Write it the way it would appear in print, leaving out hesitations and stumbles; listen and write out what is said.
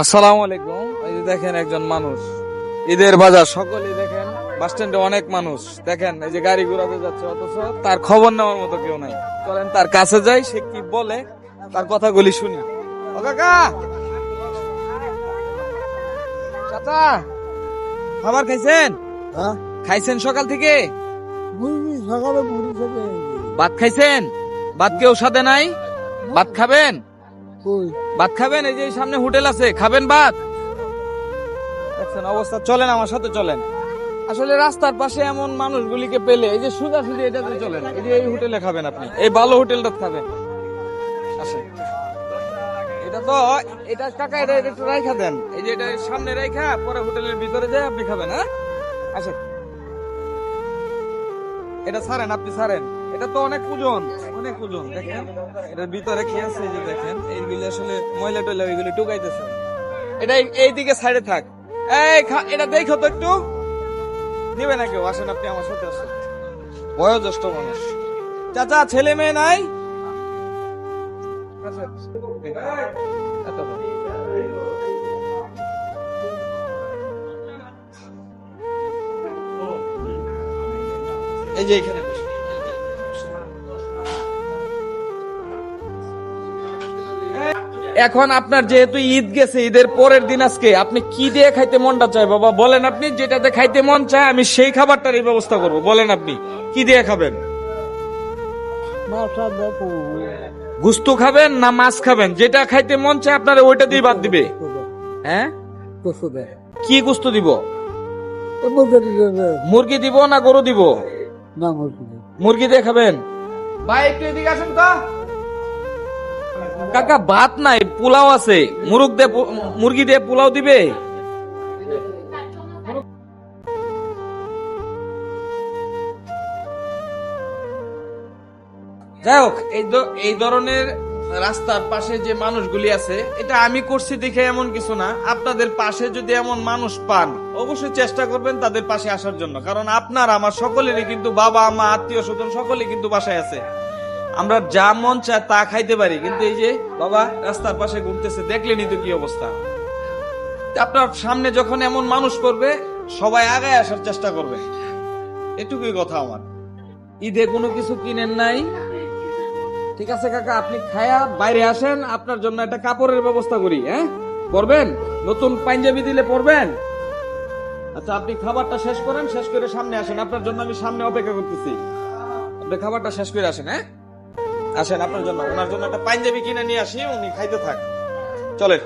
আসসালামু আলাইকুম। এই যে দেখেন একজন মানুষ, ঈদের বাজার সকলেই দেখেন, বাস স্ট্যান্ডে অনেক মানুষ দেখেন, এই যে গাড়ি ঘোড়াতে যাচ্ছে, অথচ তার খবর নেওয়ার মতো কেউ নাই। চলেন তার কাছে যাই, সে কি বলে তার কথাগুলি শুনি। ও কাকা, চাচা, খাবার খাইছেন? হ্যাঁ? খাইছেন সকাল থেকে? সকালে মুড়ি খেতে ভাত খাইছেন? ভাত কেউ সাথে নাই? ভাত খাবেন? কই ভাত খাবেন? এই যে সামনে হোটেল আছে, খাবেন ভাত? দেখছেন অবস্থা, চলেন আমার সাথে চলেন। আসলে রাস্তার পাশে এমন মানুষগুলিকে পেলে, এই যে সোজাসুজি এটাতে চলেন, এই যে এই হোটেলে খাবেন, আপনি এই ভালো হোটেলটা খাবেন। আসেন, এটা তো, এটা কাকা, এটা এটা একটু রাইখা দেন, এই যে এটা সামনে রাইখা পরে হোটেলের ভিতরে যায় আপনি খাবেন। হ্যাঁ, আসেন, এটা ছাড়েন, আপনি ছাড়েন, এটা তো অনেক ওজন, অনেক ওজন। দেখেন এটার ভিতরে কি আছে, এই যে দেখেন এইগুলি আসলে ময়লা টয়লা ওইগুলি টুকাইতেছে। এটা এইদিকে সাইডে থাক। এই এটা দেখো তো একটু, নিবে না কেউ? আসেন, আপনি আমার সাথে আসেন, বয়োজ্যেষ্ঠ মানুষ। চাচা, ছেলে মেয়ে নাই? আসেন। এত বড়। এই যে এখানে বসুন। এখন আপনার যেহেতু ঈদ গেছে, ঈদের পরের দিন আজকে, আপনি কি দিয়ে খাইতে মনটা চায় বাবা বলেন? আপনি যেটাতে খাইতে মন চায় আমি সেই খাবারটারই ব্যবস্থা করব। বলেন আপনি কি দিয়ে খাবেন? মাছা দেখো গুস্ত খাবেন না মাছ খাবেন? যেটা খাইতে মন চায় আপনার ওইটা দিয়ে বাদ দিবে। হ্যাঁ, কসু দে কি গুস্ত দিব? মুরগি দিবে মুরগি দিব না গরু দিব? না মুরগি দে মুরগি দিয়ে খাবেন। ভাই একটু এদিকে আসেন তো। কাকা, ভাত নাই, পোলাও আছে, মুরগি দিয়ে পোলাও দিবে? যাই হোক, এই ধরনের রাস্তার পাশে যে মানুষগুলি আছে, এটা আমি করছি দেখে এমন কিছু না। আপনাদের পাশে যদি এমন মানুষ পান, অবশ্যই চেষ্টা করবেন তাদের পাশে আসার জন্য, কারণ আপনার আমার সকলেরই কিন্তু বাবা মা আত্মীয় স্বজন সকলেই কিন্তু বাসায় আছে। আমরা যা মন চায় তা খাইতে পারি, কিন্তু এই যে বাবা রাস্তার পাশে ঘুরতেছে, দেখলেনই তো কি অবস্থা। আপনার সামনে যখন এমন মানুষ পড়বে, সবাই আগায় আসার চেষ্টা করবে। এটুকুই কথা আমার। ঈদে কোনো কিছু কিনেন নাই? ঠিক আছে কাকা, আপনি খায়া বাইরে আসেন, আপনার জন্য একটা কাপড়ের ব্যবস্থা করি। হ্যাঁ, পরবেন? নতুন পাঞ্জাবি দিলে পরবেন? আচ্ছা, আপনি খাবারটা শেষ করেন, শেষ করে সামনে আসেন, আপনার জন্য আমি সামনে অপেক্ষা করতেছি। আপনি খাবারটা শেষ করে আসেন। হ্যাঁ, আসেন, আপনার জন্য, ওনার জন্য একটা পাঞ্জাবি কিনে নিয়ে আসি, উনি খাইতে থাক। চলেন।